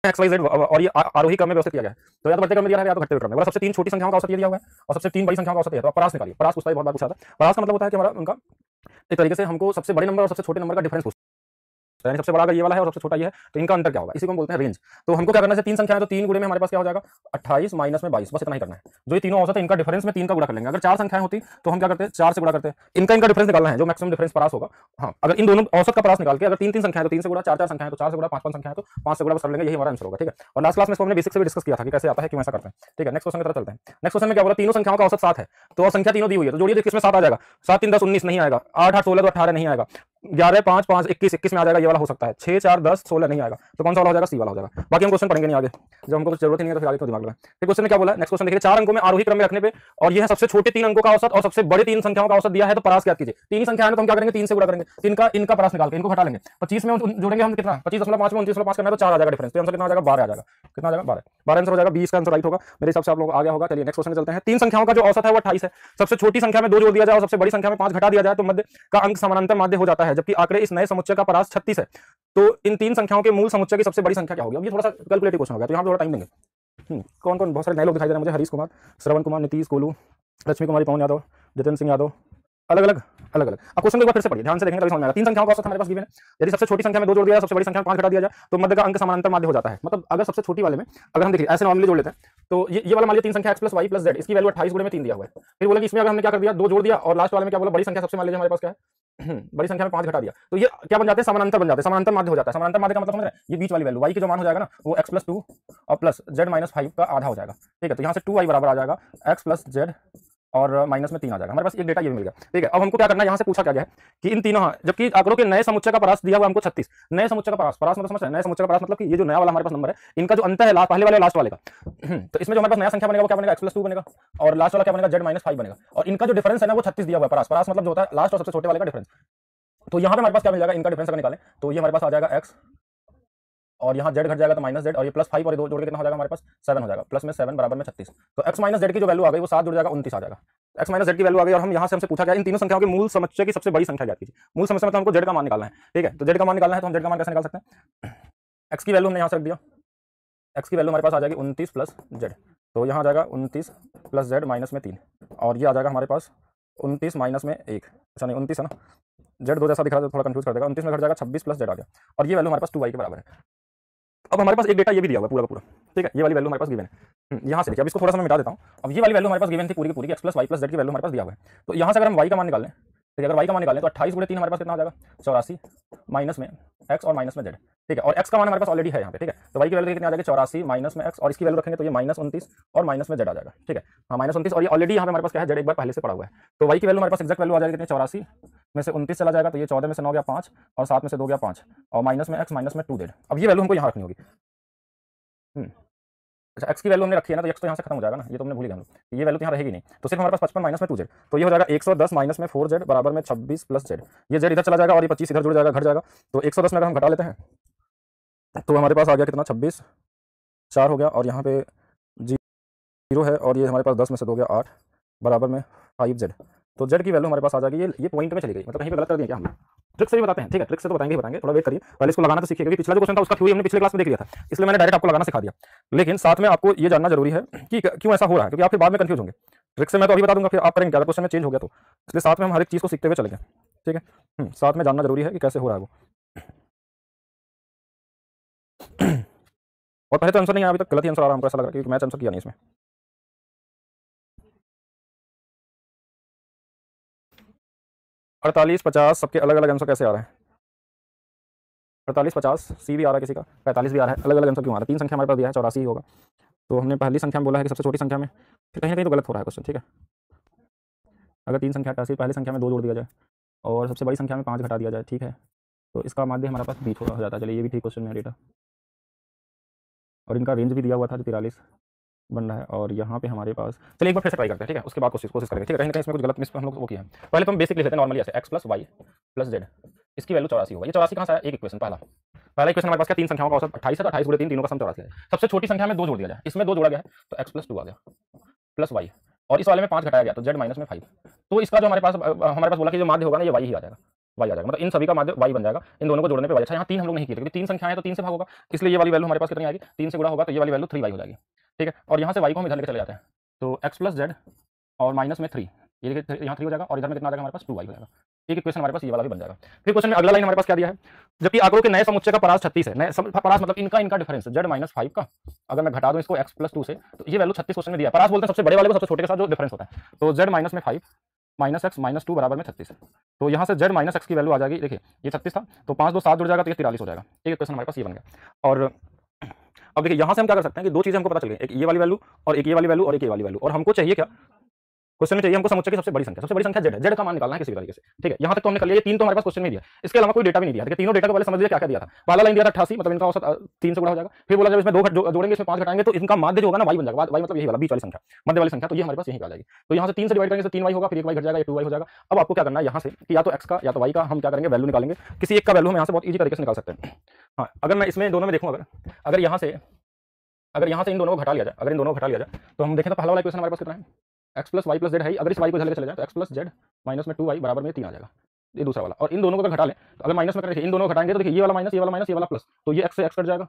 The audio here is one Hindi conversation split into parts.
एक्स वाई जेड और ये आरोही क्रम में व्यवस्थित किया गया है, तो या तो बढ़ते क्रम में दिया है या तो घटते हुए क्रम में। सबसे तीन छोटी संख्याओं का औसत ये दिया हुआ है और सबसे तीन बड़ी संख्याओं का औसत ये है। तो आप परास निकालिए। परास पूछता है, बहुत बार पूछा था। परास का मतलब होता है कि हमारा उनका एक तरीके से हमको सबसे बड़े नंबर और सबसे छोटे नंबर का डिफरेंस पूछता है, यानी सबसे बड़ा अगर ये वाला है और सबसे छोटा ये है तो इनका अंतर क्या होगा, इसी को हम बोलते हैं रेंज। तो हमको क्या करना है, तीन संख्या है तो तीन गुणे में हमारे पास क्या हो जाएगा 28 माइनस में 22, बस इतना ही करना है। जो ये तीनों औसत है इनका डिफरेंस में तीन का गुणा कर लेंगे। अगर चार संख्याएं होती तो हम क्या करते हैं, चार से गुणा करते हैं। इनका डिफरेंस निकालना है, जो मैक्सिमम डिफरेंस परास होगा। हाँ, अगर इन दोनों औसत का परास निकाल के अगर तीन तीन संख्या है तो तीन से गुणा, चार चार संख्या है तो चार से गुणा, पांच पांच संख्या है तो पांच से गुणा बस कर लेंगे, यही हमारा आंसर होगा। ठीक है, और लास्ट क्लास में इसको हमने बेसिक से भी डिस्कस किया था कि कैसे आता है, क्यों ऐसा करते हैं। ठीक है, नेक्स्ट क्वेश्चन की तरफ चलते हैं। नेक्स्ट क्वेश्चन में क्या बोला, तीनों संख्याओं का औसत 7 है, तो और संख्या तीनों दी हुई है तो जोड़िए, किसमें 7 आ जाएगा, 7 3 10 19 नहीं आएगा, 8 8 16 तो 18 नहीं आएगा, 11 5 5 21 21 में आ जाएगा, ये वाला हो सकता है, 6 4 10 16 नहीं आएगा, तो कौन सा वाला हो जाएगा, सी वाला हो जाएगा। बाकी हम क्वेश्चन पढ़ेंगे नहीं आगे, जब हमको कुछ जरूरत ही नहीं है तो फिर आगे क्यों दिमाग लगाएं। फिर क्वेश्चन में क्या बोला, नेक्स्ट क्वेश्चन देखिए, चार अंकों में आरोही क्रम में रखने पे और ये है सबसे छोटे तीन अंकों का औसत और सबसे बड़े तीन संख्याओं का औसत दिया है, तो परास क्या कीजिए। तीन ही संख्या है तो हम क्या करेंगे, तीन से गुणा करेंगे, तीन का इनका परास निकाल के इनको घटा लेंगे। 25 में जोड़ेंगे हम कितना, 25.5 में 29.5 करना है तो 4 आ जाएगा डिफरेंस, तो आंसर कितना आ जाएगा, 12 आ जाएगा। कितना आ जाएगा, 12 12 आंसर हो जाएगा, 20 का आंसर राइट होगा मेरे हिसाब से, आप लोग आ गया होगा। चलिए नेक्स्ट क्वेश्चन में चलते हैं। तीन संख्याओं का जो औसत है वो 28 है, सबसे छोटी संख्या में 2 जोड़ दिया जाए और सबसे बड़ी संख्या में 5 घटा दिया जाए तो मध्य का अंक समानांतर माध्य हो जाता है, जबकि आंकड़े इस नए समुच्चय का परास 36 है, तो इन तीन संख्याओं के मूल समुच्चय की सबसे बड़ी संख्या क्या होगी। अब ये थोड़ा सा कैलकुलेटिव क्वेश्चन हो गया, तो यहाँ पे थोड़ा टाइम देंगे। कौन कौन, बहुत सारे नए लोग दिखाई दे रहे हैं मुझे, हरीश कुमार, श्रवण कुमार, नीतीश, गोलू, लक्ष्मी कुमारी, पवन यादव, जितेंद्र सिंह यादव, अलग अलग अलग अलग। अब क्वेश्चन को एक बार फिर से पढ़िए, ध्यान से देखेंगे तभी समझ में आएगा। तीन संख्याओं का औसत हमारे पास गिवन है, यदि सबसे छोटी संख्या में 2 जोड़ दिया जाए, सबसे बड़ी संख्या में 5 घटा दिया जाए तो मध्य का अंक समानांतर माध्य हो जाता है। मतलब अगर सबसे छोटी वाले में अगर हम देखिए ऐसे नॉर्मली जोड़ लेते हैं तो ये वाला मान लीजिए तीन संख्या x plus Y plus Z, इसकी वैल्यू 28 गुणे में 3 दिया हुआ है। फिर बोला कि इसमें अगर हमने क्या कर दिया, 2 जोड़ दिया और लास्ट वाले में क्या बोला, बड़ी संख्या सबसे मान लीजिए हमारे पास क्या है बड़ी संख्या में 5 घटा दिया, तो ये क्या बन जाते हैं, समानांतर बन जाते हैं, समानांतर माध्य हो जाता है। समानांतर माध्य का मतलब समझ रहे हैं, ये बीच वाली वैल्यू y की जो मान हो जाएगा ना वो x प्लस 2 और प्लस z माइनस 5 का आधा हो जाएगा। ठीक है, तो यहाँ से 2y बराबर आ जाएगा x प्लस z और माइनस में 3 आ जाएगा। हमारे पास एक डेटा ये भी मिल गया। ठीक है, अब हमको क्या करना है, यहाँ से पूछा क्या गया है कि इन तीनों, जबकि आंकड़ों के नए समुच्चय का परास दिया हुआ हमको 36, नए समुच्चय का परास, परास मतलब समझ रहे हैं, नए समुच्चय का परास मतलब कि ये जो नया वाला हमारे पास नंबर है इनका जो अंतर है पहले वाले और लास्ट वाले का, तो इसमें जो हमारे पास नया संख्या बनेगा वो क्या बनेगा, x प्लस 2 बनेगा और लास्ट वाला क्या बनेगा, z माइनस 5 बनेगा, और इनका जो डिफरेंस है ना वो 36 दिया हुआ है। परास परास मतलब जो होता है लास्ट और सबसे छोटे वाले का डिफरेंस। तो यहाँ पे हमारे पास क्या मिल जाएगा, इनका डिफरेंस अगर निकालें तो ये हमारे पास आ जाएगा x और यहाँ z घट जाएगा तो माइनस z, और ये प्लस 5 और 2 जोड़ के कितना हो जाएगा हमारे पास 7 हो जाएगा, प्लस में 7 बराबर में 36। तो x माइनस z की जो वैल्यू आ गई वो 7 जुड़ जाएगा 29 आ जाएगा। x माइनस z की वैल्यू आ गई और हम यहाँ से हमसे पूछा गया इन तीनों संख्याओं के मूल समुच्चय की सबसे बड़ी संख्या ज्ञात कीजिए। मूल समुच्चय मतलब हमको z का मान निकालना है। ठीक है, तो z का मान निकालना है तो हम z का मान कैसे निकाल सकते हैं, x की वैल्यू हमने यहाँ से रख दिया, x की वैल्यू हमारे पास आ जाएगी 29 प्लस z, तो यहाँ आ जाएगा 29 प्लस z माइनस में 3, और ये आ जाएगा हमारे पास 29 माइनस में 1, अच्छा नहीं 29 है ना, z 2 जैसा दिख रहा है तो थोड़ा कंफ्यूज कर देगा, 29 में घट जाएगा 26 प्लस z आ गया, और ये वैल्यू हमारे पास 2y के बराबर है। अब हमारे पास एक डेटा ये भी दिया हुआ है पूरा का पूरा। ठीक है, ये वाली वैल्यू हमारे पास गिवन है, यहाँ से देखिए, अब इसको थोड़ा सा मैं मिटा देता हूँ। अब ये वाली वैल्यू हमारे पास गिवन थी पूरी की पूरी, x plus Y plus Z की वैल्यू हमारे पास दिया हुआ है। तो यहाँ से अगर हम y का मान निकालें, ठीक है, अगर y का मान निकालें तो 28 गुणे 3 हमारे पास कितना हो जाएगा 84 माइनस में x और माइनस में z। ठीक है, और x का मान हमारे पास ऑलरेडी है यहाँ पे। ठीक है, तो y की वैल्यू कितनी आ जाएगी 84 माइनस में x, और इसकी वैल्यू रखेंगे तो ये माइनस 29 और माइनस में z आ जाएगा। ठीक है, हाँ माइनस 29, और ये ऑलरेडी यहाँ पे हमारे पास क्या है, z एक बार पहले से पड़ा हुआ है। तो y की वैल्यू हमारे पास एक्जैक्ट वैल्यू आ जाएगी कितनी, 84 में से 29 चला जाएगा तो ये 14 में से 9 गया 5 और 7 में से 2 गया 5 और माइनस में x माइनस में 2z। अब ये वैल्यू हमको यहाँ रखनी होगी। अच्छा, x की वैल्यू हमने रखी है ना, तो x तो यहाँ से खत्म हो जाएगा ना, ये तो हमने भूल गया हम लोग, ये वैल्यू तो यहाँ रहेगी नहीं, तो सिर्फ हमारे पास 55 माइनस में 2z, तो ये हो जाएगा 110 माइनस में 4z बराबर में 26 प्लस z। ये z इधर चला जाएगा और ये 25 इधर जुड़ जाएगा, घट जाएगा, तो 110 में अगर हम घटा लेते हैं तो हमारे पास आ गया कितना 26, 4 हो गया, और यहाँ पे 0 है, और ये हमारे पास 10 में से 2 गया 8 बराबर में 5z। तो z की वैल्यू हमारे पास आ जाएगी, ये पॉइंट में चली गई, मतलब कहीं पे गलत कर दिया क्या हम लोग, ट्रिक से भी बताते हैं। ठीक है, ट्रिक से तो बताएंगे ही बताएंगे, थोड़ा वेट करिए, पहले इसको लगाना तो सीखिए, क्योंकि पिछला जो क्वेश्चन था उसका थ्योरी हमने पिछले क्लास में देख लिया था, इसलिए मैंने डायरेक्ट आपको लगाना सिखा दिया। लेकिन साथ में आपको ये जानना जरूरी है कि क्यों ऐसा हो रहा है, क्योंकि आप फिर बाद में कंफ्यूज होंगे। ट्रिक से मैं तो अभी बता दूंगा, फिर आप करेंगे क्या, क्वेश्चन में चेंज हो गया तो, इसलिए साथ में हम हर एक चीज़ को सीखते हुए चलेंगे। ठीक है, साथ में जानना जरूरी है कि कैसे हो रहा है वो। और पहले तो आंसर नहीं आया, अभी तक गलत ही आंसर आ रहा है हमको, ऐसा लग रहा है कि मैच आंसर किया नहीं इसमें। 48 50 सबके अलग अलग आंसर कैसे आ रहे हैं, 48 50 सी भी आ रहा है, किसी का 45 भी आ रहा है, अलग अलग आंसर क्यों आ रहा है, तीन संख्या हमारे पास दिया है 84 ही होगा, तो हमने पहली संख्या में बोला है कि सबसे छोटी संख्या में, फिर कहीं ना कहीं तो गलत हो रहा है क्वेश्चन। ठीक है, अगर तीन संख्या 88 पहली संख्या में 2 जोड़ दिया जाए और सबसे बड़ी संख्या में 5 घटा दिया जाए, ठीक है, तो इसका माध्य हमारे पास बीच हो जाता है। चलिए ये भी ठीक क्वेश्चन में डेटा, और इनका रेंज भी दिया हुआ था जो 43 बन रहा है, और यहाँ पे हमारे पास, चलिए एक बार फिर से ट्राई करते हैं। ठीक है, उसके बाद कोशिश करेंगे। ठीक है, कहीं ना कहीं इसमें कुछ गलत मिस हम लोग वो किया है। पहले तो हम बेसिक लिख लेते हैं नॉर्मली ऐसे, x plus Y plus Z, इसकी वैल्यू 84 होगा। ये 84 कहाँ से आया, एक इक्वेशन पहला इक्वेशन हमारे पास क्या, तीन संख्याओं का औसत 28 है, तो 28 गुणे 3 तीनों का सम 84 है। सबसे छोटी संख्या में 2 जोड़ दिया जाए, इसमें 2 जोड़ा गया है तो x प्लस 2 आ गया प्लस वाई, और इस वाले में 5 घटाया गया तो z माइनस में 5। तो इसका जो हमारे पास बोला कि जो माध्य होगा ना ये y ही आ जाएगा। वाई आ जाएगा, मतलब इन सभी का माध्य वाई बन जाएगा, इन दोनों को जोड़ने पे वाई। अच्छा यहाँ 3 हम लोग नहीं किए, क्योंकि 3 संख्याएं हैं तो 3 से भाग होगा, इसलिए ये वाली वैल्यू हमारे पास कितनी आएगी, 3 से गुणा होगा तो ये वाली वैल्यू 3y हो जाएगी। ठीक है, और यहाँ से y को हम इधर लेकर चले जाते हैं, तो x प्लस जेड और माइनस में 3, ये देखिए यहाँ 3 हो जाएगा और इधर में कितना आ जाएगा हमारे पास 2y हो जाएगा। एक इक्वेशन हमारे पास ये वाला भी बन जाएगा। फिर क्वेश्चन में अगला लाइन हमारे पास क्या दिया है, जबकि आंकड़ों के नए समुच्चय का परास 36 है, नए परास मतलब इनका डिफरेंस z माइनस 5 का, अगर मैं घटा दूं इसको x प्लस 2 से तो ये वैल्यू 36 क्वेश्चन में दिया है। परास बोलते हैं सबसे बड़े वाले को सबसे छोटे के साथ जो डिफरेंस होता है, तो z माइनस में 5 माइनस एक्स माइनस 2 बराबर में 36 है, तो यहाँ से z माइनस एक्स की वैल्यू आ जाएगी, देखिए ये 36 था तो 5 2 7 जुड़ जाएगा तो ये 43 हो जाएगा। एक इक्वेशन हमारे पास ये बन गया। और अब देखिए यहाँ से हम क्या कर सकते हैं कि दो चीजें हमको पता चल गई, एक ये वाली वैल्यू और एक ये वाली वैल्यू और एक ये वाली वैल्यू, और हमको चाहिए क्या, क्वेश्चन में चाहिए हमको समुच्चय की सबसे बड़ी संख्या z है, z का मान निकालना है किसी भी तरीके से। ठीक है, यहाँ तक तो हमने कर लिया, ये 3 तो हमारे पास क्वेश्चन में दिया, इसके अलावा कोई डेटा भी नहीं दिया। तीनों डेटा को पहले समझ लिया क्या क्या दिया था। पहला लाइन दिया था 88, मतलब इनका औसत 3 से गुणा हो जाएगा, फिर बोला जब इसमें 2 जोड़ेंगे इसमें 5 घटाएंगे तो इनका माध्य जो होगा ना y बन जाएगा, y मतलब यही वाला बीच वाली संख्या, मध्य वाली संख्या, तो ये हमारे पास यही आ जाएगी। तो यहाँ से 3 से डिवाइड करेंगे तो 3y होगा, फिर 1y घट जाएगा, ये 2y हो जाएगा। अब आपको क्या करना है यहाँ से कि या तो x का या तो y का हम क्या करेंगे वैल्यू निकालेंगे, किसी एक का वैल्यू हम यहाँ से बहुत ईजी तरीके से निकाल सकते हैं। हाँ, अगर मैं इसमें दोनों में देखूँ, अगर यहाँ से इन दोनों को घटा लिया जाए, तो हम देखें तो पहला वाला इक्वेशन हमारे पास कितना है, x plus Y plus Z है, अगर इस y को इधर लेकर चले जाए तो x प्लस जेड माइनस में 2y बराबर में 3 आ जाएगा, ये दूसरा वाला। और इन दोनों को अगर घटा लें तो अगर माइनस में करें, इन दोनों को घटाएंगे तो देखिए ये वाला माइनस, ये वाला प्लस, तो ये x से x कट जाएगा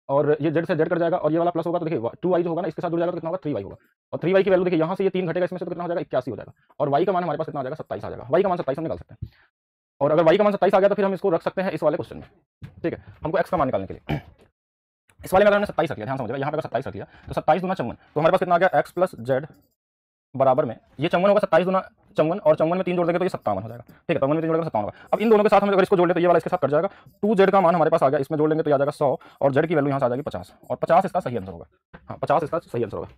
और ये z से z कट जाएगा, और ये वाला प्लस होगा तो देखिए 2y जो होगा ना इसके साथ जुड़ जाएगा तो कितना होगा 3y होगा, और 3y की वैल्यू देखिए यहाँ से ये 3 घटेगा इसमें से तो कितना हो जाएगा 81 हो जाएगा, और y का मान हमारे पास कितना आ जाएगा 27 आ जाएगा। y का मान 27 हम निकाल सकते हैं, और अगर y का मान 27 आ गया तो फिर हम इसको रख सकते हैं इस वाले क्वेश्चन में। ठीक है, हमको x का मान निकालने के लिए इस वाले में अगर हमने 27 रख लिया, ध्यान समझिएगा, यहाँ पे अगर 27 रख लिया तो 27 दूना 54, तो हमारे पास कितना आ गया x प्लस जेड बराबर में ये 54 होगा, 27 दूना 54 और 54 में 3 जोड़ देंगे तो ये 57 हो जाएगा। ठीक है, 53 में 3 जोड़ेंगे 57 होगा। अब इन दोनों के साथ हम अगर इसको जोड़ ले तो ये वाला इसके साथ कट जाएगा, 2z का मान हमारे पास आ गया, इसमें जोड़ लेंगे तो आ जाएगा 100 और z की वैल्यू यहाँ से आ जाएगी 50, और 50 इसका सही आंसर होगा। हाँ, 50 इसका सही आंसर होगा।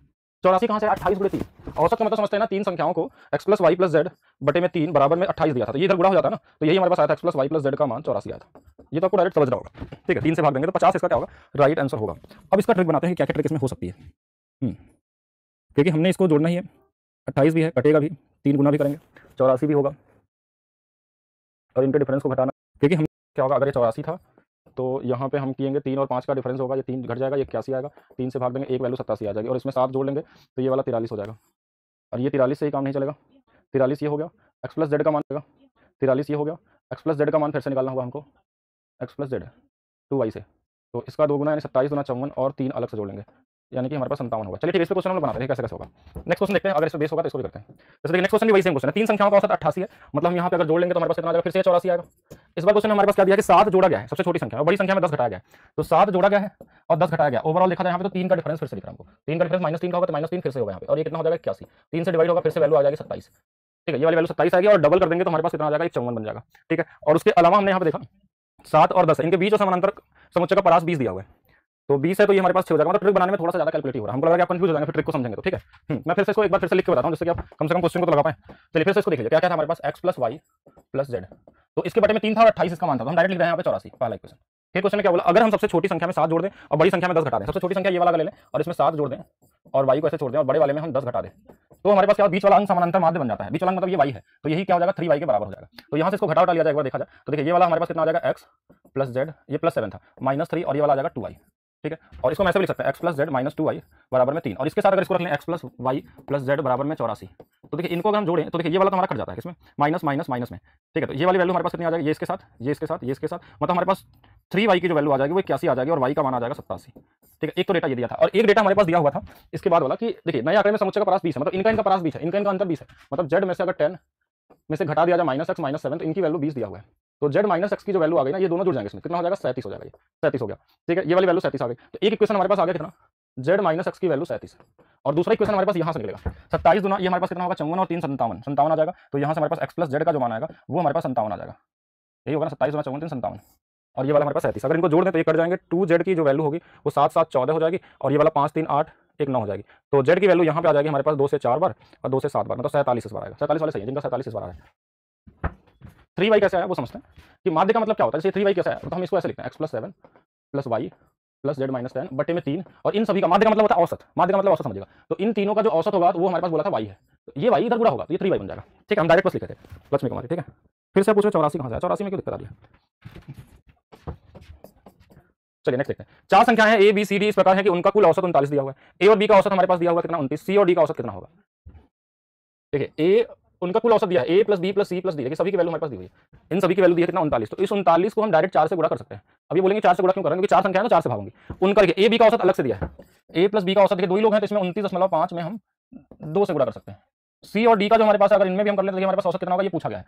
84 कहाँ से, 28 गुणे 3, औसत का मतलब समझते हैं ना, तीन संख्याओं को x plus Y plus Z बटे में 3 बराबर में 28 दिया था, तो ये इधर गुणा हो जाता है ना, तो यही हमारे पास आया था x plus Y plus Z का मान 84 आया था। ये तो आपको डायरेक्ट समझना होगा। ठीक है, 3 से भाग देंगे तो 50 इसका क्या होगा, राइट आंसर होगा। अब इसका ट्रिक बनाते हैं, क्या क्या ट्रिक इसमें हो सकती है, क्योंकि हमने इसको जोड़ना ही है, 28 भी है, कटेगा भी, 3 गुना भी करेंगे, 84 भी होगा, और इनके डिफरेंस को घटाना, क्योंकि हम क्या होगा, अगर ये 84 था तो यहाँ पे हम किएंगे 3 और 5 का डिफरेंस होगा, ये 3 घट जाएगा, ये 81 आएगा, 3 से भाग देंगे, एक वैल्यू 87 आ जाएगी, और इसमें 7 जोड़ लेंगे तो ये वाला 43 हो जाएगा, और ये 43 से ही काम नहीं चलेगा, 43 ये हो गया, एक्स प्लस जेड का मान होगा 43 ये हो गया, एक्स प्लस जेड का मान फिर से निकालना होगा हमको, एक्स प्लस जेड 2y से, तो इसका 2 गुना यानी 27 गुना 54 और 3 अलग से जोड़ लेंगे, यानी कि हमारे पास 57 होगा। चलिए ठीक है, इस क्वेश्चन हम लोग बनाते हैं कैसे कैसे होगा। नेक्स्ट क्वेश्चन देखते हैं, अगर इस पे बेस होगा तो इसको भी करते हैं। जैसे देखिए नेक्स्ट क्वेश्चन भी वही सेम क्वेश्चन है, तीन संख्याओं का औसत 88 है, मतलब हम यहाँ पे अगर जोड़ लेंगे तो हमारे पास कितना आ जाएगा, फिर से 84 आएगा। इस बार क्वेश्चन में हमारे पास क्या दिया कि 7 जोड़ा गया है, सबसे छोटी संख्या और बड़ी संख्या में 10 घटाया गया है, तो 7 जोड़ा गया है और 10 घटाया गया, ओवरऑल देखा जाए यहाँ पे तो 3 का डिफरेंस फिर से दिख रहा है हमको, 3 का डिफरेंस -3 का होगा तो -3 फिर से होगा यहाँ पे, और ये कितना हो जाएगा 81, 3 से डिवाइड होगा फिर से वैल्यू आ जाएगी 27। ठीक है, ये वाली वैल्यू 27 आएगी और डबल कर देंगे तो हमारे पास कितना आ जाएगा 54 बन जाएगा। ठीक है, और उसके अलावा हमने यहाँ पे देखा 7 और 10 इनके बीच और समानांतर समुच्चय का परास 20 दिया हुआ है, तो 20 है तो ये हमारे पास 6 हो जाएगा, मतलब ट्रिक बनाने में थोड़ा सा ज्यादा कैलकुलेटिव हो रहा है, हमको लगा कि आप कंफ्यूज हो जाएंगे फिर ट्रिक को समझेंगे तो। ठीक है, मैं फिर से इसको एक बार फिर से लिख के बताता हूँ जिससे कि आप कम से कम क्वेश्चन को तो लगा पाए। चलिए फिर से इसको देख लीजिए, क्या क्या था हमारे पास, x plus Y plus Z, तो इसके बटे में 3 था और 28 इसका मान था, तो हम डायरेक्ट लिख रहे हैं यहाँ पे 84 पहला क्वेश्चन। फिर क्वेश्चन में क्या बोला, अगर हम सबसे छोटी संख्या में 7 जोड़ दें और बड़ी संख्या में 10 घटा दें, सबसे छोटी संख्या ये वाला ले लें और इसमें 7 जोड़ दें और y को ऐसे छोड़ दें और बड़े वाले में हम 10 घटा दें, तो हमारे पास क्या बीच वाला अंक समानांतर माध्य बन जाता है, बीच वाला मतलब ये y है, तो यही क्या हो जाएगा 3y के बराबर हो जाएगा। तो यहाँ से इसको घटा लिया जाए एक बार देखा जाए तो देखिए ये वाला हमारे पास कितना आ जाएगा x प्लस जेड, ये +7 था -3 और ये वाला आ जाएगा 2y। ठीक है, और इसको मैं ऐसे भी लिख सकते हैं x plus Z minus 2y बराबर में 3, और इसके साथ अगर इसको रख लें x plus Y plus Z बराबर में 84, तो देखिए इनको अगर हम जोड़ें तो देखिए ये वाला तो हमारा कट जाता है इसमें माइनस माइनस माइनस में। ठीक है, तो ये वाली वैल्यू हमारे पास कितनी आ जाएगी, ये इसके साथ ये इसके साथ ये इसके साथ, मतलब हमारे पास 3y की जो वैल्यू आ जाएगी वो 81 आ जाएगी और y का मान आ जाएगा 87। ठीक है, एक तो डेटा ये दिया था और एक डेटा हमारे पास दिया हुआ था इसके बाद वाला कि देखिए नए आंकड़े में समुच्चय का परास 20 है, मतलब इनका परास 20 है, इनका अंतर 20 है, मतलब z में से अगर 10 में से घटा दिया जाए -x -7 तो इनकी वैल्यू 20 दिया हुआ है, तो z माइनस एक्स की जो वैल्यू आ गई ना ये दोनों जुड़ जाएंगे, इसमें कितना हो जाएगा 37 हो जाएगा, ये 37 हो गया। ठीक है, ये वाली वैल्यू 37 आ गई, तो एक इक्वेशन हमारे पास आ गया कितना, z माइनस एक्स की वैल्यू 37, और दूसरा इक्वेशन हमारे पास यहाँ से निकलेगा 27 गुना ये हमारे पास कितना होगा 54 और 3 57 आ जाएगा, तो यहाँ से हमारे पास x प्लस जेड का जो मान आएगा वो हमारे पास 57 आ जाएगा, यही होगा ना 27 गुना 54 3 57, और ये वाला हमारे पास 37, अगर इनको जोड़ दें तो ये कट जाएंगे, 2z की जो वैल्यू होगी वो 7 7 14 हो जाएगी, और ये वाला 5 3 8 1 9 हो जाएगी, तो z की वैल्यू यहाँ पे आ जाएगी हमारे पास 2 से 4 बार और 2 से 7 बार, मतलब 47 इस बार आएगा, 47 वाले सही है जिनका 47 इस बार आया। 3y कैसे आया वो समझते हैं कि माध्य का मतलब क्या होता है, जैसे 3y कैसे आया तो हम इसको ऐसे लिखते हैं x plus 7 plus Y plus Z minus 10 बटे में 3, और इन सभी का माध्य का मतलब होता है औसत, माध्य का मतलब औसत समझिएगा, तो इन तीनों का जो औसत होगा तो वो हमारे पास बोला था y है, तो ये y इधर पूरा होगा तो ये 3y बन जाएगा। ठीक है, हम डायरेक्ट प्लस लिखते थे लक्ष्मी कुमारी। ठीक है, फिर से पूछो 84 कहाँ से आया, 84 में क्यों दिक्कत आ रही है। चलिए नेक्स्ट देखते हैं, चार संख्याएं हैं a b c d इस प्रकार है कि उनका कुल औसत 39 दिया हुआ है, a और b का औसत हमारे पास दिया हुआ कितना 29, c और d का औसत कितना होगा। देखिए a उनका कुल औसत दिया है a plus B plus C plus D, देखिए सभी की वैल्यू हमारे पास दी हुई है। इन सभी की वैल्यू दी है कितना 39। तो इस 39 को हम डायरेक्ट 4 से गुणा कर सकते हैं। अब ये बोलेंगे 4 से गुणा क्यों कर रहे हैं, क्योंकि 4 संख्या है तो 4 से भागूंगी। उनका देखिए ए बी का औसत अलग से दिया है, a प्लस बी का औसत देखिए दो ही लोग हैं तो इसमें 29.5 में हम 2 से गुणा कर सकते हैं। सी और डी का जो हमारे पास अगर इनमें भी हम कर लेते हैं हमारे पास औसत कितना होगा ये पूछा गया है,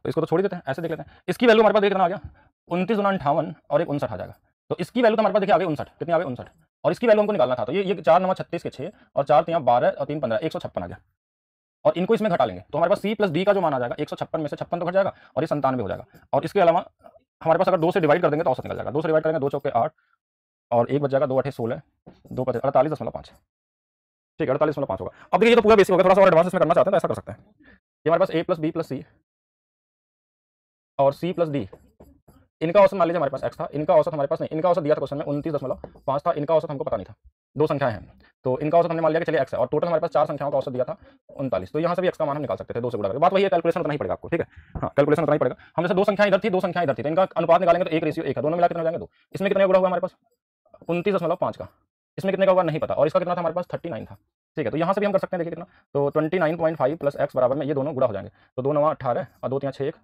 तो इसको तो छोड़ ही देते हैं, ऐसे देख लेते हैं। इसकी वैल्यू हमारे पास देखिए कितना आ गया 29 गुना 58 और एक 59 आ जाएगा। तो इसकी वैल्यू तो हमारे पास देखिए आ गई 59, कितनी आ गई 59, और इसकी वैल्यू हमको निकालना था। तो ये 4 9 36 के 6 और 4 3 12 और 3 15 156 आ गया, और इनको इसमें घटा लेंगे तो हमारे पास सी प्लस डी का जो मान आ जाएगा 156 में से 56 तो घट जाएगा और ये 97 हो जाएगा। और इसके अलावा हमारे पास अगर 2 से डिवाइड कर देंगे तो औसत निकल जाएगा। 2 से डिवाइड करेंगे 2 चौके 8 और 1 बच जाएगा, 2 8 16 2 5 48.5, ठीक है 48.5 होगा। अब देखिए ये तो पूरा बेसिक हो गया, थोड़ा सा और एडवांस इसमें करना चाहते हैं तो ऐसा कर सकते हैं। ये हमारे पास a प्लस बी प्लस सी और c प्लस डी, इनका औसत मान लीजिए हमारे पास x था, इनका औसत हमारे पास नहीं, इनका औसत दिया था क्वेश्चन में 29.5 था, इनका औसत हमको पता नहीं था, दो संख्याएं हैं तो इनका औसत हमने मान लिया कि चलिए x है, और टोटल हमारे पास 4 संख्याओं का औसत दिया था 39। तो यहाँ से भी x का मान हम निकाल सकते थे 2 से गुणा करके। बात वही है, कैलकुलेशन उतना ही पड़ेगा आपको, ठीक है हाँ कैलकुलेशन उतना ही पड़ेगा। हम जैसे 2 संख्याएं इधर थी 2 संख्याएं इधर थी तो इनका अनुपात निकालेंगे तो 1:1 है, दोनों मिला कितना हो जाएंगे 2। इसमें कितने का गुणा हुआ हमारे पास 29.5 का, इसमें कितने का होगा नहीं पता, और इसका कितना था हमारे पास 39 था, ठीक है। तो यहाँ से भी हम कर सकते हैं, देखिए कितना, तो 29.5 प्लस x बराबर में ये दोनों गुणा हो जाएंगे, तो 2 9 18 और 2 3 6 1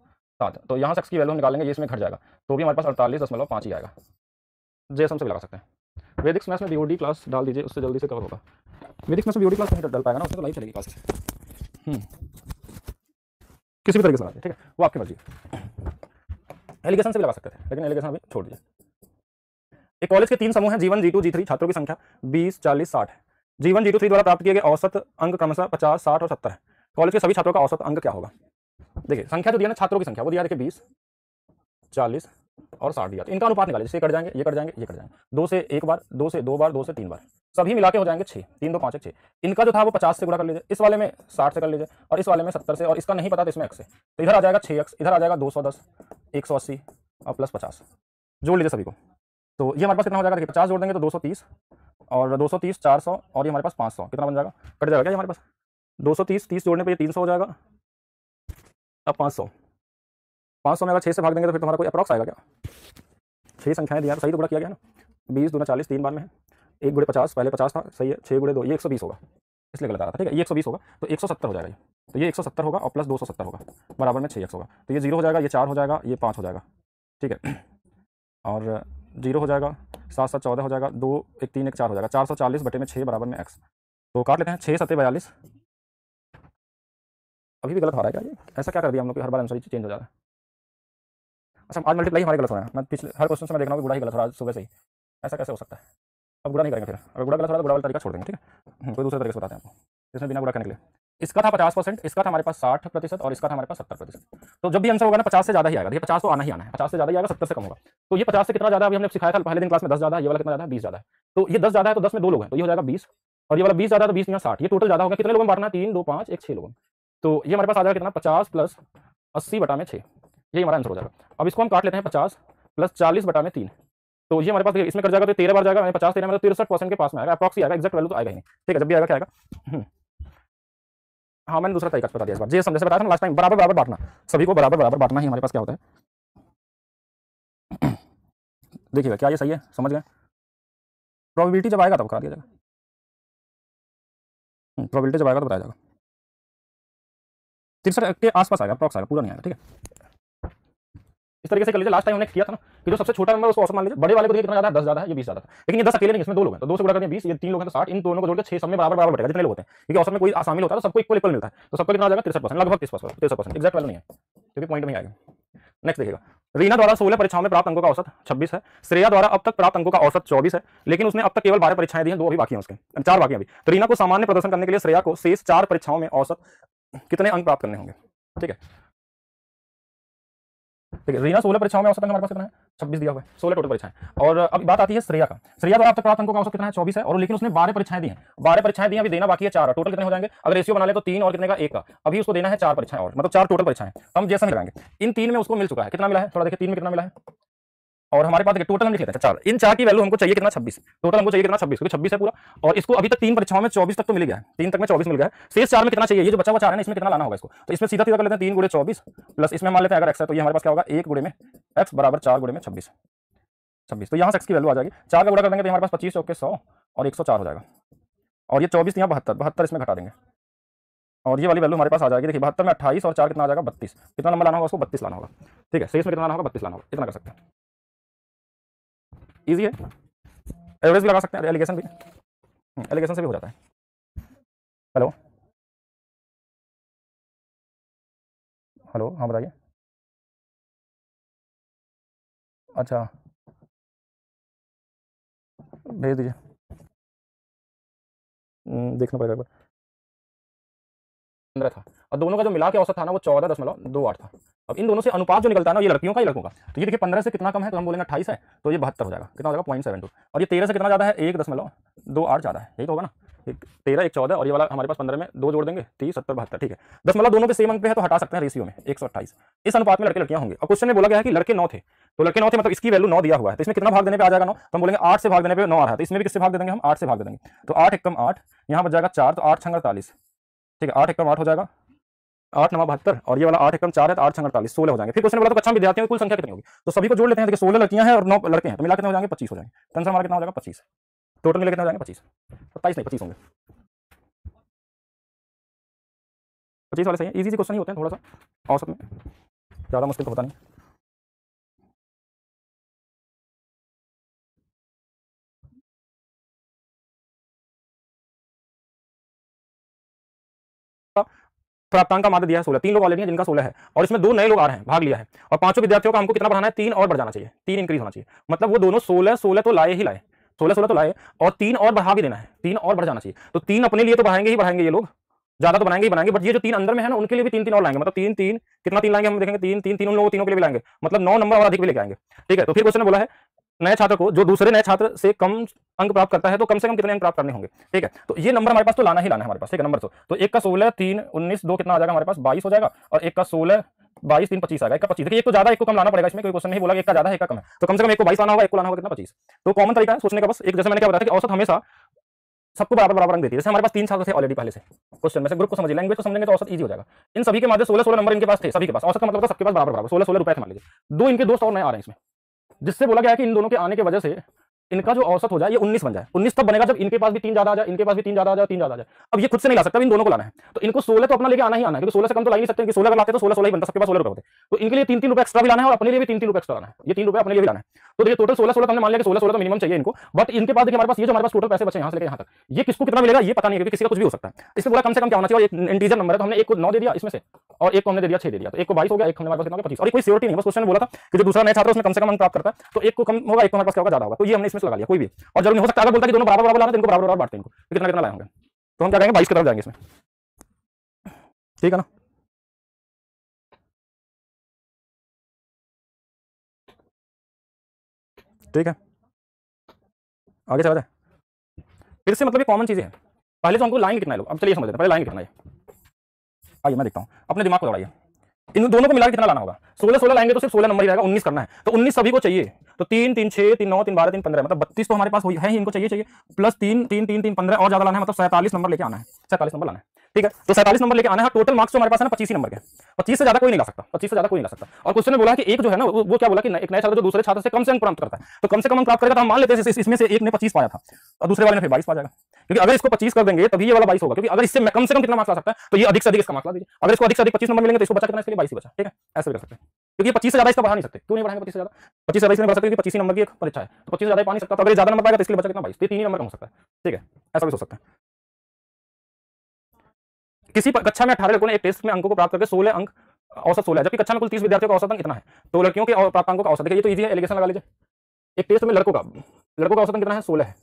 7, तो यहाँ से x की वैल्यू हम निकालेंगे, ये इसमें घट जाएगा तो भी हमारे पास 48.5 ही आएगा। जेएसएम से भी लगा सकते हैं। वैदिक मैथ्स में बीओडी क्लास डाल दीजिए, उससे जल्दी से कवर होगा। वैदिक मैथ्स में बीओडी क्लास नहीं डल पाएगा ना, उसमें तो लाइव चलेगी क्लासेस, किसी भी तरीके से लगा दीजिए, ठीक है वो आपकी मर्जी। एलिगेशन से भी लगा सकते थे लेकिन एलिगेशन अभी छोड़ दीजिए। एक कॉलेज के 3 समूह हैं G1 G2 G3, छात्रों की संख्या 20 40 60 है। G1 G2 G3 द्वारा प्राप्त किए गए औसत अंक क्रमशः 50 60 और 70 है। कॉलेज के सभी छात्रों का औसत अंक क्या होगा। देखिए संख्या जो दिया ना छात्रों की संख्या वो दिया, देखिए 20 40 और 60 दिया, तो इनका अनुपात निकालिए, जैसे कट जाएंगे ये कट जाएंगे ये कट जाएंगे, 2 से 1 बार 2 से 2 बार 2 से 3 बार, सभी मिला के हो जाएंगे 6, 3 2 5 1 6। इनका जो था वो 50 से गुणा कर लीजिए, इस वाले में 60 से कर लीजिए और इस वाले में 70 से, और इसका नहीं पता तो इसमें x से, तो इधर आ जाएगा 6x, इधर आ जाएगा 210 180 और प्लस 50, जोड़ लीजिए सभी को। तो ये हमारे पास कितना हो जाएगा, देखिए 50 जोड़ देंगे तो 230 और 230 400 और ये हमारे पास 500, कितना बन जाएगा, कट जाएगा क्या ये हमारे पास 230 30 जोड़ने पे ये 300 हो जाएगा। अब 500 में अगर 6 से भाग देंगे तो फिर तुम्हारा कोई अप्रॉक्स आएगा क्या, 6 संख्याएं दिया तो सही तो गुणा किया गया ना, 20 दूना 40 3 बार में है, 1 गुणे 50 पहले 50 था सही है, 6 गुणे 2 ये 120 होगा, इसलिए गलत आ रहा था, ठीक है ये 120 होगा तो 170 हो जाएगा ये, तो ये 170 होगा और प्लस 270 होगा बराबर में 6x होगा, तो ये 0 हो जाएगा, ये 4 हो जाएगा, ये 5 हो जाएगा, ठीक है, और 0 हो जाएगा, 7 7 14 हो जाएगा, 2 1 3 1 4 हो जाएगा, 440 बटे में 6 बराबर में x, तो काट लेते हैं 6 7 42। अभी भी गलत हो रहा है क्या, ये ऐसा क्या कर दिया हम लोग कि हर बार आंसर चेंज हो जा रहा है। अच्छा आज मल्टीप्लाई हमारे गलत हो रहा है, मैं पिछले हर क्वेश्चन से मैं देख रहा हूँ कि गुणा ही गलत हो रहा है सुबह से ही, ऐसा कैसे हो सकता है। अब गुणा नहीं करेंगे, फिर अगर गुणा गलत हो रहा है तो गुणा वाला तरीका छोड़ देंगे, ठीक है कोई दूसरे तरीके से बताते हैं आपको जिसमें बिना गुणा करने के लिए। इसका था 50%, इसका था हमारे पास 60% और इसका था हमारे पास 70%। तो जब भी आंसर होगा ना 50 से ज़्यादा ही आएगा, देखिए 50 तो आना ही आना है, 50 से ज़्यादा ही आएगा, 70 से कम होगा। तो ये 50 से कितना ज़्यादा, अभी हमने सिखाया था पहले दिन क्लास में 10 ज़्यादा है, ये वाला कितना ज़्यादा है 20 ज़्यादा है, तो ये 10 ज़्यादा है तो 10 में 2 लोग हैं तो ये हो जाएगा 20, और ये वाला 20 ज़्यादा है तो 20 यहाँ 60, ये टोटल ज़्यादा होगा, कितने लोगों में बांटना है 3 2 5 1 6 लोगों, तो ये हमारे पास आ जाएगा कितना 50 प्लस 80 बटा में 6, यही हमारा आंसर हो जाएगा। अब इसको हम काट लेते हैं 50 प्लस 40 बटा में 3, तो ये हमारे पास इसमें कर जाएगा तो 13 बार जाएगा, 50 13 मतलब 63% के पास में आएगा, अप्रॉक्स आएगा, एक्जैक्ट वैल्यू तो आएगा ही नहीं, ठीक है जब भी आएगा क्या आएगा। हाँ मैंने दूसरा तरीका बता दिया इस बार, जे समझे से बताया था ना लास्ट टाइम, बराबर बराबर बांटना, सभी को बराबर बराबर बांटना ही हमारे पास क्या होता है। देखिएगा क्या ये सही है, समझ गए, प्रोबेबिलिटी जब आएगा तब करा दिया जाएगा, प्रोबेबिलिटी जब आएगा तो बताया जाएगा, 63 के आसपास आएगा, अप्रॉक्स आएगा, पूरा नहीं आएगा, ठीक है। इस तरीके से कर लीजिए, लास्ट टाइम हमने किया था ना कि जो सबसे छोटा नंबर उसको औसत मान लीजिए, बड़े वाले को देखिए कितना ज्यादा है 10 ज्यादा है, ये 20 ज्यादा है, लेकिन ये 10 अकेले नहीं, इसमें 2 लोग हैं तो 2 से गुणा करके 20, ये 3 लोग हैं तो 60, इन दोनों को जोड़कर 6 सब में बराबर बराबर बटेगा जितने लोग होते हैं, क्योंकि औसत में कोई शामिल होता है तो सबको इक्वल इक्वल मिलता है, तो सबको कितना आ जाएगा 63%, लगभग 30%, एक्जैक्ट वैल्यू नहीं है क्योंकि पॉइंट में आएगा। नेक्स्ट देखिएगा, रीना द्वारा 16 परीक्षाओं में प्राप्त अंकों का औसत 26 है, श्रेया द्वारा अब तक प्राप्त अंकों का औसत 24 है, लेकिन उसने अब तक केवल 12 परीक्षाएं दी हैं, 2 अभी बाकी हैं उसके, 4 बाकी हैं अभी। तो रीना को सामान्य प्रदर्शन करने के लिए श्रेया को शेष 4 परीक्षाओं में औसत कितने अंक प्राप्त करने होंगे, ठीक है। ठीक है, रीना 16 परीक्षाओं में औसत अंक हमारे पास कितना है 26 दिया हुआ है, 16 टोटल परीक्षाएं। और अब बात आती है श्रेया का, श्रेया द्वारा अब तक प्राप्त अंकों का औसत कितना है 24 है, और लेकिन उसने 12 परीक्षाएं दी हैं, 12 परीक्षाएं दी हैं, अभी देना बाकी है 4, टोटल कितने हो जाएंगे, अगर रेशियो बना ले तो 3 और कितने का 1 का, अभी उसको देना है 4 परीक्षाएं और, मतलब 4 टोटल परीक्षाएं, हम जैसा लगाएंगे। इन 3 में उसको मिल चुका है, कितना मिला है थोड़ा देखिए, 3 में कितना मिला है, और हमारे पास टोटल हम लिख लेते हैं 4, इन 4 की वैल्यू हमको चाहिए कितना 26, टोटल हमको चाहिए कितना 26, क्योंकि 26 है पूरा, और इसको अभी तक 3 परीक्षाओं में 24 तक तो मिल गया है, 3 तक में 24 मिल गया है, शेष 4 में कितना चाहिए, ये जो बचा हुआ 4 है ना इसमें कितना लाना होगा इसको, तो इसमें सीधा सीधा कर लेते हैं 3 गुणे 24 प्लस इसमें मान लेते हैं अगर x है तो ये हमारे पास क्या होगा 1 गुणे में x बराबर 4 गुणे में 26, तो यहाँ से x की वैल्यू आ जाएगी, 4 का गुणा कर देंगे तो हमारे पास 25 चौके 100 और 104 हो जाएगा, और ये 24 यहाँ 72 इसमें घटा देंगे, और ये वाली वैल्यू हमारे पास आ जाएगी। देखिए 72 में 28 और 4 कितना आ जाएगा 32। कितना नंबर लाना होगा उसको 32 लाना होगा। ठीक है, शेष में कितना लाना होगा 32 लाना होगा। इतना कर सकते हैं, ईजी है। एवरेज भी लगा सकते हैं, एलिगेशन भी, एलिगेशन से भी हो जाता है। हेलो हेलो, हाँ बताइए। अच्छा, भेज दीजिए। देखना पड़ेगा एक बार। 15 था और दोनों का जो मिला के औसत था ना वो 14.28 था। अब इन दोनों से अनुपात जो निकलता है ना, ये लड़कियों का, ये लड़कों का। तो ये देखिए 15 से कितना कम है तो हम बोलेंगे 28 है, तो ये 72 हो जाएगा। कितना हो जाएगा 0.72। और ये 13 से कितना ज़्यादा है 1.28 ज़्यादा है, यही तो होगा ना। 13 1 14 और ये वाला हमारे पास 15 में 2 जोड़ देंगे 30 70 72। ठीक है, दशमलव दोनों के सेम अंक पे है तो हटा सकते हैं रेशियो में 128। इस अनुपात में लड़के लड़कियां होंगे। और क्वेश्चन में बोला गया है कि लड़के 9 थे, तो लड़के 9 थे मतलब इसकी वैल्यू 9 दिया हुआ है, तो इसमें कितना भाग देने पे आ जाएगा 9, तो हम बोलेंगे 8 से भाग देने पे 9 आ रहा है, तो इसमें भी किससे भाग दे देंगे हम 8 से भाग दे देंगे। तो 8 एकम 8, यहाँ बच जाएगा 4, तो 8 छंग 48। ठीक है, 8 एकम 8 हो जाएगा, 8 9 72 और ये वाला 8 एकम 4 है तो 8 छंग 48, 16 हो जाएंगे। फिर क्वेश्चन बोला तो कक्षा में विद्यार्थियों की कुल संख्या कितनी होगी, तो सभी को जोड़ लेते हैं। देखिए 16 लड़कियां हैं और 9 लड़के हैं, तो मिला कितने हो जाएंगे 25 हो जाएंगे। तो आंसर हमारा कितना हो जाएगा 25। टोटल मिले कितने हो जाएंगे 25, 27 नहीं 25 होंगे। 25 वाले सही है। इजी क्वेश्चन ही होते हैं, थोड़ा सा औसत में, ज़्यादा मुश्किल तो होता नहीं। प्राप्तांक का माध्य दिया है 16, 3 लोग ऑलरेडी हैं जिनका 16 है और इसमें 2 नए लोग आ रहे हैं, भाग लिया है। और 5 विद्यार्थियों का हमको कितना बढ़ाना है 3 और बढ़ जाना चाहिए, 3 इंक्रीज होना चाहिए। मतलब वो दोनों 16 16 तो लाए ही लाए, 16 16 तो लाए और 3 और बढ़ा भी देना है, 3 और बढ़ जाना चाहिए। तो 3 अपने लिए तो बढ़ाएंगे ही बढ़ाएंगे, ये लोग ज्यादा तो बनाएंगे ही बनाएंगे, बट ये जो 3 अंदर में है ना उनके लिए भी 3 3 और लाएंगे। मतलब 3 3 कितना 3 लाएंगे हम देखेंगे, 3 3 3 उन लोगों तीनों के लिए भी लाएंगे, मतलब 9 नंबर और अधिक भी लेके आएंगे। ठीक है, तो फिर क्वेश्चन ने बोला है नए छात्र को जो दूसरे नए छात्र से कम अंक प्राप्त करता है तो कम से कम कितने अंक प्राप्त करने होंगे। ठीक है, तो ये नंबर हमारे पास तो लाना ही लाना है हमारे पास। ठीक है, नंबर तो एक का 16 3 19 2 कितना आ जाएगा हमारे पास 22 हो जाएगा, और एक का 16 22 3 25 आएगा, एक का 25। देखिए एक तो ज्यादा एक को कम लाना पड़ेगा, इसमें कोई क्वेश्चन नहीं बोला कि एक का ज्यादा है एक का कम है, तो कम से कम एक को 22 लाना होगा, एक को लाना होगा कितना 25। तो कॉमन तरीका है सोचने का, बस एक जैसे मैंने क्या बताया कि औसत हमेशा सबको बराबर बराबर अंक देती है। जैसे हमारे पास 3 छात्र थे ऑलरेडी पहले से, क्वेश्चन में से ग्रुप को समझिए, लैंग्वेज को समझेंगे तो औसत इजी हो जाएगा। इन सभी के माध्यम 16 16 नंबर इनके पास थे, सभी के पास औसत का मतलब सबके पास बराबर बराबर 16 16 रुपए थे मान लीजिए। 2 इनके दोस्त और नए आ रहे हैं इसमें, जिससे बोला गया है कि इन दोनों के आने की वजह से इनका जो औसत हो जाए ये 19 बन जाए। 19 तब बनेगा जब इनके पास भी 3 ज्यादा आ जाए, इनके पास भी 3 ज्यादा आ जाए, 3 ज्यादा आ जाए। अब ये खुद से नहीं ला सकता, इन दोनों को लाना है, तो इनको 16 तो अपना लेके आना ही आना है, क्योंकि 16 से कम तो ला ही नहीं सकते कि 16 अगर लाते तो 16 16 ही बनता, सबके पास 16 रुपए होते। तो इनके लिए 3 3 रुपए एक्स्ट्रा भी लाना है और अपने लिए भी 3 3 रुपए एक्स्ट्रा लाना है, ये 3 रुपए अपने लिए भी लाना है। तो देखिए टोटल 16 16 हमने मान लिया कि 16 16 तो मिनिमम चाहिए इनको, बट इनके पास देखिए हमारे पास ये जो हमारे पास टोटल पैसे बचे यहाँ से लेकर यहाँ तक, ये किसको कितना मिलेगा ये पता नहीं है, क्योंकि किसी का कुछ भी हो सकता है। इसमें बोला कम से कम क्या होना चाहिए, और एक इंटीजर नंबर है तो हमने एक को 9 दे दिया इसमें से, और एक को हमने दे दिया 6 दे दिया, तो एक को 22 हो गया, एक हमने हमारे पास कितना हो गया 25। और कोई सियोरिटी नहीं, बस क्वेश्चन में बोला था कि जो दूसरा नया छात्र उसमें कम से कम अंक प्राप्त करता है तो एक को कम होगा, एक को हमारे पास क्या होगा ज्यादा होगा, तो ये हमने इसमें लगा लिया कोई भी। और जरूरी हो सकता है अगर बोलता है कि दोनों बराबर बराबर लाना तो इनको बराबर बराबर बांटते हैं, इनको कितना कितना लाए होंगे, तो हम क्या करेंगे 22 की तरफ जाएंगे इसमें। ठीक है ना, ठीक है आगे चला जाए। फिर से मतलब ये कॉमन चीजें हैं, पहले तो हमको लाएंगे कितना है लोग, अब चलिए समझ लेते हैं पहले लाएंगे कितना है। आइए मैं देखता हूँ, अपने दिमाग को दौड़ाइए, इन दोनों को मिलाकर कितना लाना होगा। 16 16 लाएंगे तो सिर्फ 16 नंबर ही रहेगा, 19 करना है तो 19 सभी को चाहिए, तो 3 3 6 3 9 3 12 3 15 मतलब 32 तो हमारे पास है ही, इनको चाहिए चाहिए, प्लस 3 3 3 3 15 और ज्यादा लाना है, मतलब 47 नंबर लेके आना है, 47 नंबर लाना है। ठीक है, तो 47 नंबर लेके आना है। टोटल मार्क्स तो हमारे पास है ना 25 ही नंबर के, 25 से ज्यादा कोई नहीं ला सकता, 25 से ज्यादा कोई नहीं ला सकता। और क्वेश्चन में बोला कि एक जो है ना वो क्या बोला कि एक नया छात्र जो दूसरे छात्र से कम से अंक प्राप्त करता है, तो कम से कम अंक प्राप्त करेगा, तो हम मान लेते हैं इसमें से एक ने 25 पाया था और दूसरे वाले ने फिर 22 पा जाएगा, क्योंकि अगर इसको 25 कर देंगे तभी ये वाला 22 होगा, क्योंकि अगर इससे कम से कम कितना मार्क्स ला सकता है तो ये अधिक से अधिक इसका मार्क्स ला दीजिए। अगर इसको अधिक से अधिक 25 नंबर मिलेंगे तो इसको बचा कितना, इसके लिए 22 ही बचा। ठीक है, ऐसे भी कर सकते हैं, क्योंकि 25 से ज्यादा इसका बढ़ा नहीं सकते। क्यों नहीं बढ़ाएंगे 25 से ज्यादा, 25 से ज्यादा इसलिए बढ़ा सकते हैं क्योंकि 25 नंबर की एक परीक्षा है, तो 25 से ज्यादा पा नहीं सकता, तो अगर ज्यादा नंबर पाएगा तो इसके लिए बचा कितना 22, तो 3 ही नंबर कम हो सकता है। ठीक है, ऐसा भी सोच सकते हैं। किसी कक्षा में 18 लड़कों ने एक टेस्ट में अंकों को प्राप्त करके 16 अंक औसत 16 है, जबकि कक्षा में कुल 30 विद्यार्थियों का औसत अंक इतना है, तो लड़कियों के प्राप्तांकों का औसत देखिए, ये तो इजी है, एलिगेशन लगा लीजिए। एक टेस्ट में लड़कों का औसत अंक कितना है 16 है,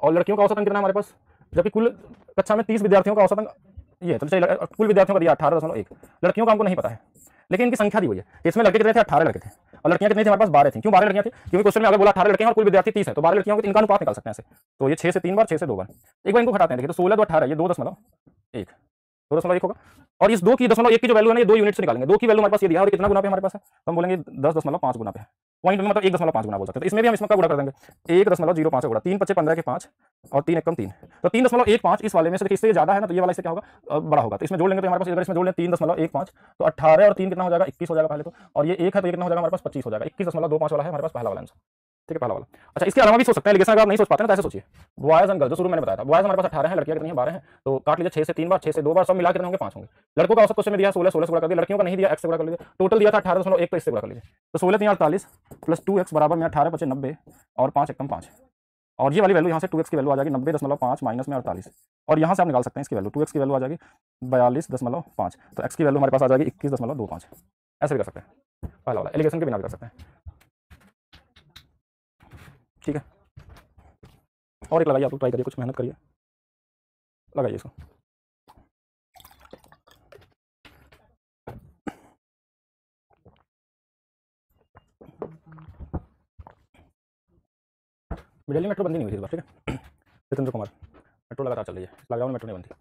और लड़कियों का औसत अंक कितना है हमारे पास, जबकि कुल कक्षा में 30 विद्यार्थियों का औसत अंक ये है, तो चलिए कुल विद्यार्थियों का दिया 18.1, लड़कियों का हमको नहीं पता है लेकिन इनकी संख्या दी हुई है। इसमें लड़के कितने थे 18 लड़के थे, और लड़कियां कितनी थी हमारे पास 12 थी। क्यों 12 लड़कियां थी, क्योंकि क्वेश्चन में अगर बोला 18 लड़के हैं और कुल विद्यार्थी 30 है तो 12 लड़कियों को इनका अनुपात निकाल सकते हैं ऐसे, तो ये 6 से 3 बार 6 से 2 बार, एक बार इनको घटाते हैं, देखिए तो 16 तो 18 ये 2.1 2.1 होगा, और इस 2 की 1 की जो वैल्यू है ना ये 2 यूनिट से निकालेंगे। 2 की वैल्यू हमारे पास ये दिया है और कितना गुना पे हमारे पास है, तो हम बोलेंगे 10.5 गुना पे है, पॉइंट में मतलब 1.5 गुना बोल सकते हैं। तो इसमें भी हम इसमें का गुणा कर देंगे 1.05 गुणा 3 5 15 के 5 और 3 एकम 3, तो 3.15 इस वाले में से देखिए इससे ज्यादा है ना, तो ये वाला इससे क्या होगा बड़ा होगा, तो इसमें जोड़ लेंगे तो हमारे पास, अगर इसमें जोड़ लें 3.15 तो 18 और 3 कितना हो जाएगा 21 हो जाएगा पहले तो, और ये 1 है तो ये कितना हो जाएगा हमारे पास 25 हो जाएगा। 21.25 वाला है हमारे पास पहला वाला आंसर। ठीक है, पहला वाला। अच्छा, इसके अलावा भी सोच सकते हैं, एलिगेशन अगर आप नहीं सोच पाते ना तो ऐसे सोचिए, बॉयज एंड गर्ल्स जो शुरू में मैंने बताया था, बॉयज हमारे पास 18 हैं, लड़कियां कितनी हैं 12 हैं, तो काट लीजिए 6 से 3 बार, 6 से 2 बार, सब मिला कितने होंगे 5 होंगे। लड़कों का औसत क्वेश्चन में दिया 16, 16 से गुणा कर दिया, लड़कियों का नहीं दिया, x से गुणा कर लीजिए, टोटल दिया था 18.1, तो इससे गुणा कर लीजिए, तो 16 3 48 प्लस 2x बराबर में 18 5 90 और 5 एकम 5, और ये वाली वैल्यू यहाँ से 2x की वैल्यू आ जाएगी 90.5 माइनस में 48, और यहाँ से आप निकाल सकते हैं इसकी वैल्यू, 2x की वैल्यू आ जाएगी 42.5, तो x की वैल्यू हमारे पास आ जाएगी 21.25, ऐसे भी कर सकते हैं, पहला वाला एलिगेशन के बिना भी कर सकते हैं। ठीक है, और एक लगाइए, आप लोग ट्राई करिए, कुछ मेहनत करिए, लगाइए इसको। दिल्ली मेट्रो बंदी नहीं हुई थी इस बार, ठीक है, जितेंद्र कुमार, मेट्रो लगातार चल रही है, लॉकडाउन में मेट्रो नहीं बनती।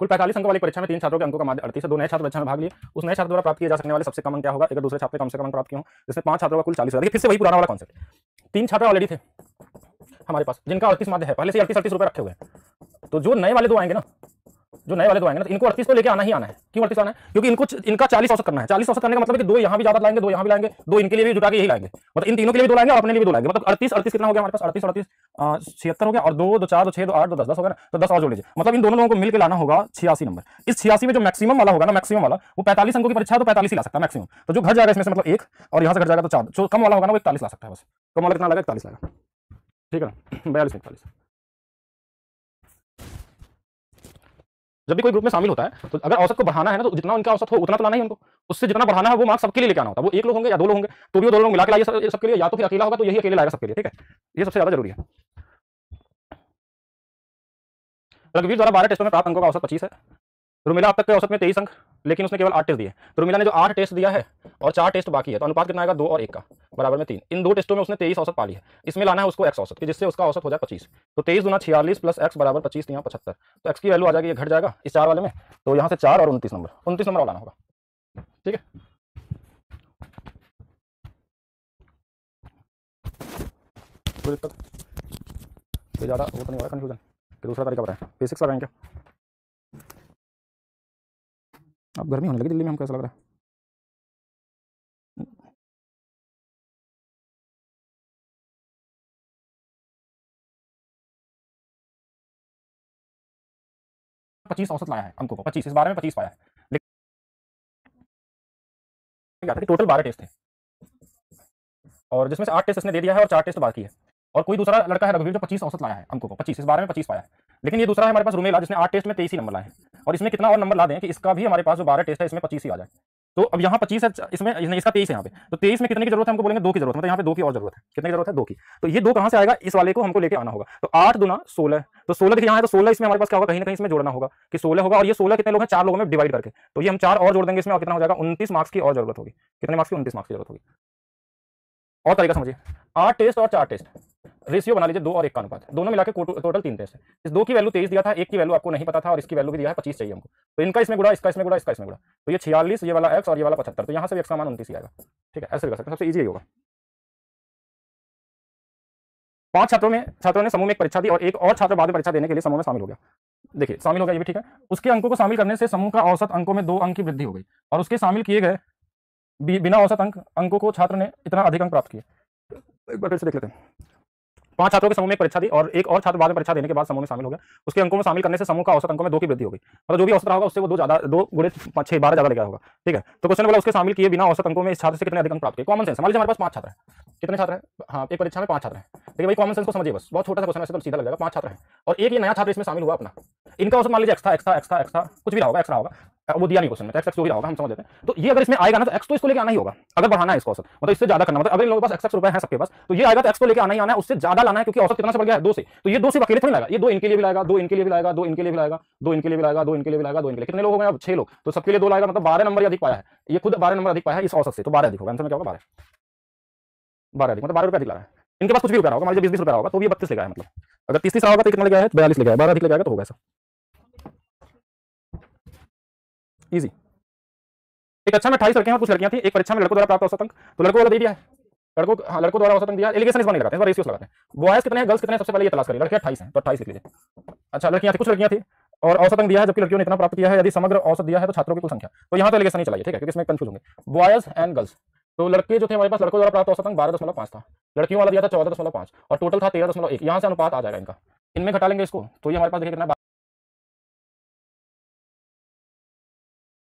कुल 45 अंकों वाली परीक्षा में 3 छात्रों के अंकों का माध्य 38 है, 2 नए छात्र परीक्षा में भाग लिए, उस नए छात्र द्वारा प्राप्त किए जा सकने वाले सबसे कम अंक क्या होगा, अगर दूसरे छात्र कम से कम अंक प्राप्त किए हों, जिसमें 5 छात्रों का कुल 40 होगा। देखिए फिर से वही पुराना वाला कॉन्सेप्ट, 3 छात्र ऑलरेडी थे हमारे पास जिनका 38 माध्य है, पहले से 38 रुपये रखे हुए हैं, तो जो नए वाले दो आएंगे ना, जो नए वाले दो आएंगे ना, तो इनको 38 तो लेके आना ही आना है। क्यों 38 आना है? क्योंकि इनका 40 औसत करना है। 40 औसत करने का मतलब है कि 2 यहाँ भी ज्यादा लाएंगे, 2 यहाँ भी लाएंगे, 2 इनके लिए भी जुटा के यही लाएंगे, मतलब इन तीनों के लिए भी 2 लाएंगे और अपने लिए भी 2 लाएंगे, मतलब 38 कितना हो गया हमारे पास, 38 76 हो गया, और 2 2 4 2 6 2 8 2 10 10 हो गया ना, तो 10 और जोड़ लीजिए, मतलब इन दोनों लोगों को मिलकर लाना होगा 86 नंबर। इस 86 में जो मैक्सिमम वाला होगा ना, मैक्सिमम वाला वो 45 अंकों की परीक्षा है तो 45 ही ला सकता है मैक्सिमम, तो जो घट जाएगा इसमें से मतलब 1 और यहाँ से घट जाएगा तो 4, जो कम वाला होगा ना वो 41 ला सकता है, बस कम वाला कितना लगेगा 41 लाएगा, ठीक है ना, 42 41। जब भी कोई ग्रुप में शामिल होता है तो अगर औसत को बढ़ाना है ना, तो जितना उनका औसत हो उतना तो लाना ही उनको, उससे जितना बढ़ाना है वो मार्क्स सबके लिए लेके आना होता है, वो 1 लोग होंगे या 2 लोग होंगे तो भी वो 2 लोग मिला के लाइए सबके लिए, या तो फिर अकेला होगा तो यही अकेले लाएगा सबके लिए, ठीक है, ये सबसे ज्यादा जरूरी है। रघुवीर द्वारा 12 टेस्टों में प्राप्त अंकों का औसत 25 है, रुमिला अब तक के औसत में 23 अंक, लेकिन उसने केवल 8 टेस्ट दिए, तो रुमिला ने जो 8 टेस्ट दिया है और 4 टेस्ट बाकी है, तो अनुपात कितना आएगा 2 और 1 का बराबर में 3, इन 2 टेस्टों में उसने 23 औसत पा ली है, इसमें लाना है उसको x औसत, जिससे उसका औसत हो जाए 25, तो 23 गुना 46 प्लस x बराबर 25 यहाँ 75, तो x की वैल्यू आ जाएगी, ये घट जाएगा इस 4 वाले में, तो यहाँ से 4 और 29 नंबर लाना होगा, ठीक है। कोई दिक्कत कोई ज़्यादा वो तो नहीं हो रहा कन्फ्यूजन कि दूसरा तरीका बताएं, बेसिक्स लगाएंगे क्या? अब गर्मी होने लगी दिल्ली में, हमको कैसा लग रहा है? पच्चीस औसत लाया है अंकों को, 25 इस बारे में 25 पाया है, लेकिन टोटल 12 टेस्ट थे और जिसमें से 8 टेस्ट इसने दे दिया है और 4 टेस्ट बाकी है, और कोई दूसरा लड़का है रघुवीर जो 25 औसत लाया है अंकों को, 25 इस बारे में 25 पाया है, लेकिन ये दूसरा है हमारे पास रुमेला जिसने 8 टेस्ट में 23 ही नंबर लाए हैं, और इसमें कितना और नंबर ला दें कि इसका भी हमारे पास जो 12 टेस्ट है इसमें 25 ही आ जाए, तो अब यहाँ 25 है, इसमें इसका 23 है यहाँ पे, तो 23 में कितने की जरूरत है हमको बोलेंगे 2 की जरूरत है, मतलब यहाँ पे 2 की और जरूरत है, कितने की जरूरत है 2 की, तो ये 2 कहाँ से आएगा, इस वाले को हमको लेके आना होगा, तो 8 दूना 16, तो 16 देखिए यहाँ है, तो 16 इसमें हमारे पास क्या होगा, कहीं ना कहीं इसमें जोड़ना होगा कि 16 होगा, और ये 16 कितने लोग हैं 4 लोगों में डिवाइड करके, तो ये हम 4 और जोड़ देंगे इसमें, और कितना हो जाएगा 29 मार्क्स की और जरूरत होगी, कितने मार्क्स की 29 मार्क्स की जरूरत होगी। और तरीका समझिए, 8 टेस्ट और 4 टेस्ट, रेशियो बना लीजिए 2 और 1 का अनुपात, दोनों मिलाकर टोटल 3 टेस्ट है, इस 2 की वैल्यू 23 दिया था, 1 की वैल्यू आपको नहीं पता था, और इसकी वैल्यू भी दिया है 25 चाहिए हमको, तो इनका इसमें गुणा, इसका इसमें गुणा, इसका इसमें गुणा, तो ये 46, ये वाला x और ये वाला 75, तो यहाँ से भी x का मान 29 ही आएगा, ठीक है, ऐसे कर सकते हैं, सबसे ईजी यही होगा। 5 छात्रों ने समूह में एक परीक्षा दी और एक और छात्र बाद में परीक्षा देने के लिए समूह में शामिल हो गया, देखिए शामिल हो गया ये भी ठीक है, उसके अंकों को शामिल करने से समूह का औसत अंकों में 2 अंक की वृद्धि हो गई, और उसके शामिल किए गए बिना औसत अंकों को छात्र ने इतना अधिक अंक प्राप्त किए। एक बार फिर से देख लेते हैं, 5 छात्रों के समूह में एक परीक्षा दी और एक और छात्र बाद में परीक्षा देने के बाद समूह में शामिल हो गया, उसके अंकों में शामिल करने से समूह का औसत अंकों में 2 की वृद्धि हो गई, मतलब जो भी औसत रहा होगा उससे वो 2 ज्यादा, 2 गुणे 6 12 ज्यादा लेगा होगा, ठीक है, तो क्वेश्चन बोला उसके शामिल किए बिना औसत अंकों में इस छात्र से कितने अधिक अंक प्राप्त किए, कॉमन सेंस, मान लीजिए हमारे पास 5 छात्र हैं, कितने छात्र हैं, हाँ एक परीक्षा में 5 छात्र हैं, देखिए भाई कॉमन सेंस को समझिए, बस बहुत छोटा सा क्वेश्चन है, तो सीधा लग जाएगा, 5 छात्र हैं और एक ये नया छात्र इसमें शामिल हुआ अपना, इनका औसत मान लीजिए एक्स्ट्रा कुछ भी रहा होगा, एक्स्ट्रा होगा, वो दिया नहीं क्वेश्चन में, एक्स जो भी रहा होगा हम समझ लेते हैं, तो ये अगर इसमें आएगा ना तो एक्स तो इसको लेके आना ही होगा, अगर बढ़ाना है इसको औसत, मतलब इससे ज्यादा करना, मतलब अगर इन लोगों के पास एक्स रुपए है सबके पास, तो ये आएगा तो एक्स तो लेके आना ही आना है, उससे ज्यादा लाना है, क्योंकि औसत कितना से बढ़ गया है 2 से, तो ये 2 से अकेले थोड़ी लाएगा, ये 2 इनके लिए भी लाएगा, 2 इनके लिए भी लाएगा, 2 इनके लिए भी लाएगा, 2 इनके लिए भी लाएगा, 2 इनके लिए भी लाएगा, 2 इनके लिए, कितने लोग हो गए अब 6 लोग, तो सबके लिए 2 लाएगा, मतलब 12 नंबर अधिक पाया है, ये खुद 12 नंबर अधिक पाया है इस औसत से, तो 12 अधिक होगा, आंसर में क्या होगा 12 अधिक, मतलब 12 रुपए अधिक ला रहा है, इनके पास कुछ भी रुपया होगा, मान लीजिए 20 रुपया होगा तो भी 32 लेगा है, मतलब अगर 30 होगा तो कितना लगा है 42 लगा है, 12 अधिक लगाएगा तो होगा ऐसा इजी। एक कक्षा में 28 लड़के हैं और कुछ लड़कियां थी, एक परीक्षा में लड़कों द्वारा प्राप्त औसत अंक, तो लड़कों वाला दे दिया है, लड़कों द्वारा औसत अंक दिया, एलिगेशन इस बार नहीं लगाते हैं, इस बार रेशियोस लगाते हैं, बॉयज कितने हैं गर्ल्स कितने हैं, सबसे पहले ये तलाश करिए, लड़के 28 हैं तो 28 लिख लीजिए। अच्छा लड़कियां थी, कुछ लड़कियां थी और औसत अंक दिया है, जबकि लड़कियों ने इतना प्राप्त किया है, यदि समग्र औसत दिया है तो छात्रों की कुल संख्या, तो यहाँ तो एलिगेशन नहीं चलाइए, ठीक है, क्योंकि इसमें कंफ्यूज होंगे, बॉयज एंड गर्ल्स तो लड़के जो थे हमारे पास, लड़कों द्वारा प्राप्त औसत अंक 12.5 था, लड़कियों वाला दिया था 14.5 और टोटल था 13.1। यहाँ से अनुपात आ जाएगा इनका, इनमें घटा लेंगे इसको, तो ये हमारे पास देखिए कितना